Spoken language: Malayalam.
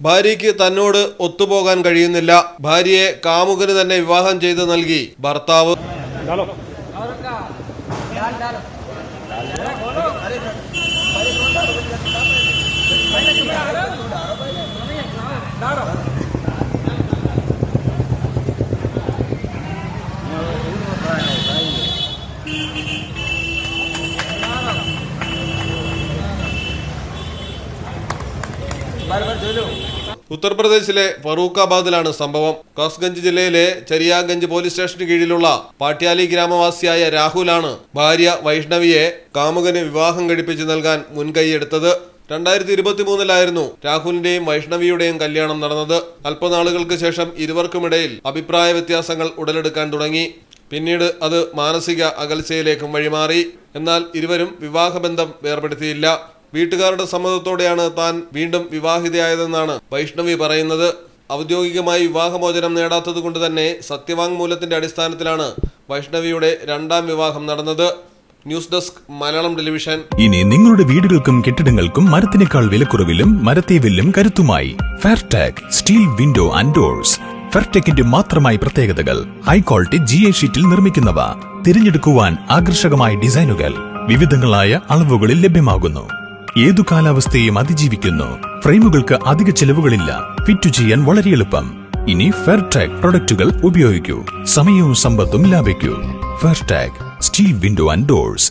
ഭാര്യയ്ക്ക് തന്നോട് ഒത്തുപോകാൻ കഴിയുന്നില്ല. ഭാര്യയെ കാമുകന് തന്നെ വിവാഹം ചെയ്ത് നൽകി ഭർത്താവ്. ഉത്തർപ്രദേശിലെ ഫറൂഖാബാദിലാണ് സംഭവം. കാസ്ഗഞ്ച് ജില്ലയിലെ ചരിയാഗഞ്ച് പോലീസ് സ്റ്റേഷന് കീഴിലുള്ള പാട്യാലി ഗ്രാമവാസിയായ രാഹുലാണ് ഭാര്യ വൈഷ്ണവിയെ കാമുകന് വിവാഹം കഴിപ്പിച്ചു നൽകാൻ മുൻകൈയെടുത്തത്. 2023 രാഹുലിന്റെയും വൈഷ്ണവിയുടെയും കല്യാണം നടന്നത്. അല്പനാളുകൾക്ക് ശേഷം ഇരുവർക്കുമിടയിൽ അഭിപ്രായ വ്യത്യാസങ്ങൾ ഉടലെടുക്കാൻ തുടങ്ങി. പിന്നീട് അത് മാനസിക അകൽച്ചയിലേക്കും വഴിമാറി. എന്നാൽ ഇരുവരും വിവാഹബന്ധം വേർപെടുത്തിയില്ല. വീട്ടുകാരുടെ സമ്മതത്തോടെയാണ് താൻ വീണ്ടും വിവാഹിതയായതെന്നാണ് വൈഷ്ണവി പറയുന്നത്. ഔദ്യോഗികമായി വിവാഹമോചനം നേടാത്തത് കൊണ്ട് തന്നെ സത്യവാങ്മൂലത്തിന്റെ അടിസ്ഥാനത്തിലാണ് വൈഷ്ണവിയുടെ രണ്ടാം വിവാഹം നടന്നത്. News desk Malayalam television. ഇനി നിങ്ങളുടെ വീടുകൾക്കും കെട്ടിടങ്ങൾക്കും മരത്തിനേക്കാൾ വിലക്കുറവിലും മരത്തേവിലും കരുത്തുമായി ഫെയർടെക് സ്റ്റീൽ വിൻഡോ ആൻഡ് ഡോർസ്. ഫെയർടെക്കിന്റെ മാത്രമായി പ്രത്യേകതകൾ. ഹൈ ക്വാളിറ്റി GA ഷീറ്റിൽ നിർമ്മിക്കുന്നവ. തിരഞ്ഞെടുക്കുവാൻ ആകർഷകമായ ഡിസൈനുകൾ വിവിധങ്ങളായ അളവുകളിൽ ലഭ്യമാകുന്നു. ഏതു കാലാവസ്ഥയും അതിജീവിക്കുന്നു. ഫ്രെയിമുകൾക്ക് അധിക ചെലവുകളില്ല. ഫിറ്റ് ചെയ്യാൻ വളരെ എളുപ്പം. ഇനി ഫെയർടെക് പ്രൊഡക്റ്റുകൾ ഉപയോഗിക്കൂ. സമയവും സമ്പത്തും ലാഭിക്കൂ. ഫെയർടെക് സ്റ്റീൽ വിൻഡോ ആൻഡ് ഡോർസ്.